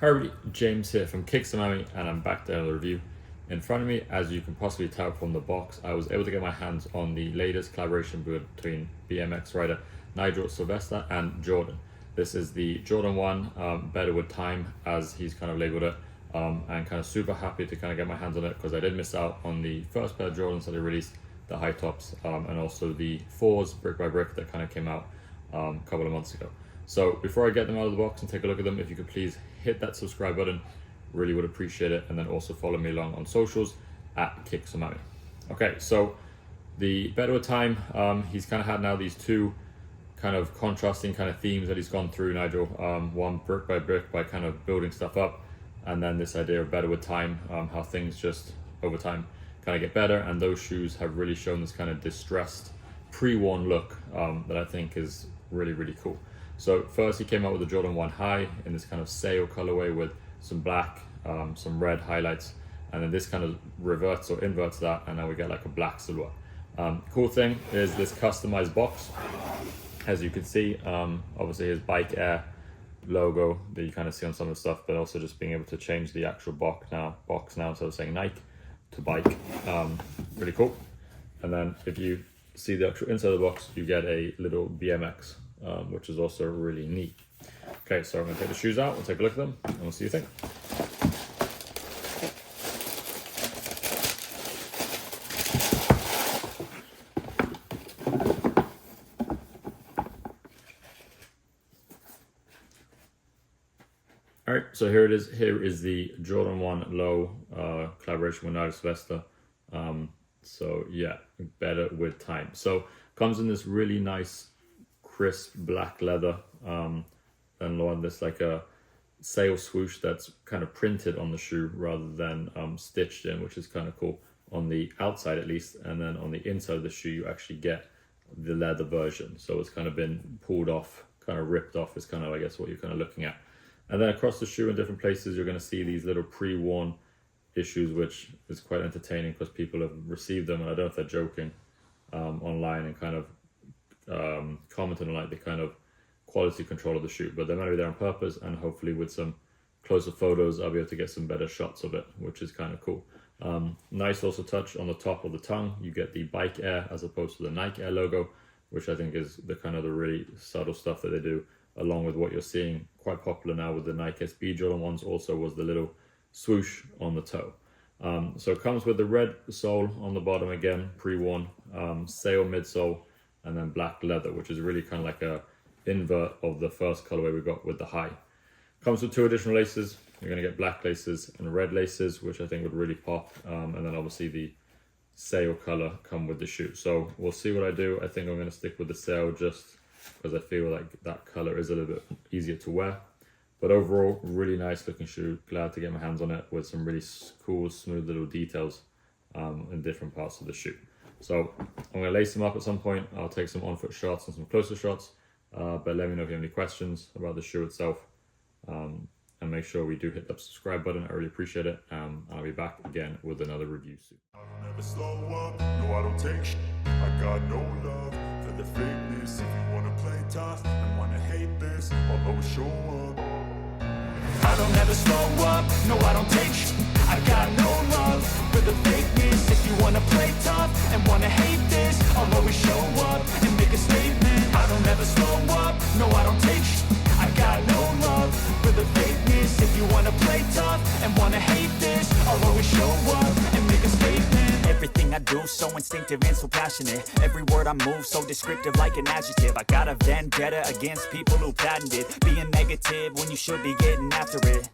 Hi everybody, James here from Kicks Miami, and I'm back to another review. In front of me, as you can possibly tell from the box, I was able to get my hands on the latest collaboration between BMX rider Nigel Sylvester and Jordan. This is the Jordan 1 Better With Time, as he's kind of labeled it, and kind of super happy to kind of get my hands on it because I did miss out on the first pair of Jordans that they released, the high tops, and also the 4s brick by brick that kind of came out a couple of months ago. So before I get them out of the box and take a look at them, if you could please hit that subscribe button, really would appreciate it. And then also follow me along on socials at Kicks Miami. Okay, so the Better With Time, he's kind of had now these two kind of contrasting kind of themes that he's gone through, Nigel. One brick by kind of building stuff up, and then this idea of better with time, how things just over time kind of get better. And those shoes have really shown this kind of distressed pre-worn look that I think is really, really cool. So first he came out with the Jordan 1 High in this kind of sail colorway with some black, some red highlights, and then this kind of reverts or inverts that, and now we get like a black silhouette. Cool thing is this customized box. As you can see, obviously his Bike Air logo that you kind of see on some of the stuff, but also just being able to change the actual box now instead of saying Nike to Bike. Really cool. And then if you see the actual inside of the box, you get a little BMX, which is also really neat. Okay, so I'm gonna take the shoes out, we'll take a look at them, and we'll see what you think. All right, so here it is. Here is the Jordan 1 Low collaboration with Nigel Sylvester. So yeah, Better With Time. So comes in this really nice crisp black leather, and on this like a sail swoosh that's kind of printed on the shoe rather than stitched in, which is kind of cool on the outside at least. And then on the inside of the shoe you actually get the leather version, so it's kind of been pulled off, kind of ripped off is kind of, I guess, what you're kind of looking at. And then across the shoe in different places you're going to see these little pre-worn issues, which is quite entertaining because people have received them, and I don't know if they're joking, online, and kind of commented on like the kind of quality control of the shoe, but they're going to be there on purpose, and hopefully with some closer photos I'll be able to get some better shots of it, which is kind of cool. Nice also touch on the top of the tongue, you get the Bike Air as opposed to the Nike Air logo, which I think is the kind of the really subtle stuff that they do, along with what you're seeing quite popular now with the Nike SB Jordan ones, also was the little swoosh on the toe. So it comes with the red sole on the bottom, again pre-worn, sail midsole, and then black leather, which is really kind of like a invert of the first colorway we got with the High. Comes with two additional laces. You're going to get black laces and red laces, which I think would really pop, and then obviously the sail color come with the shoe. So we'll see what I do. I think I'm going to stick with the sail just because I feel like that color is a little bit easier to wear. But overall, really nice looking shoe. Glad to get my hands on it with some really cool, smooth little details in different parts of the shoe. So I'm going to lace them up at some point. I'll take some on-foot shots and some closer shots. But let me know if you have any questions about the shoe itself. And make sure we do hit that subscribe button. I really appreciate it. I'll be back again with another review soon. I don't ever slow up, no I don't take sh**. I got no love for the fakeness. If you wanna play tough and wanna hate this, I'll always show up. I don't ever slow up, no I don't take sh**. I got no love for the fakeness. If you wanna play tough and wanna hate this, I'll always show up and make a statement. I don't ever slow up, no I don't take sh**. I got no love for the fakeness. If you wanna play tough and wanna hate this, I'll always show up and make a statement. Everything I do so instinctive and so passionate. Every word I move so descriptive like an adjective. I got a vendetta against people who patented being negative when you should be getting after it.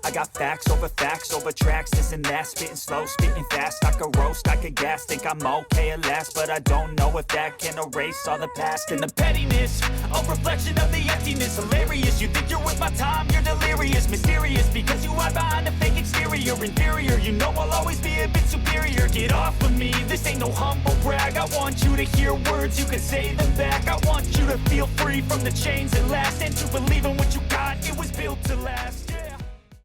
I got facts over tracks, this and that, spitting slow, speaking fast. I could roast, I could gas, think I'm okay at last, but I don't know if that can erase all the past. And the pettiness, a reflection of the emptiness. Hilarious, you think you're worth my time, you're delirious. Mysterious, because you hide behind a fake exterior. Inferior, you know I'll always be a bit superior. Get off of me, this ain't no humble brag. I want you to hear words, you can say them back. I want you to feel free from the chains that last, and to believe in what you got, it was built to last.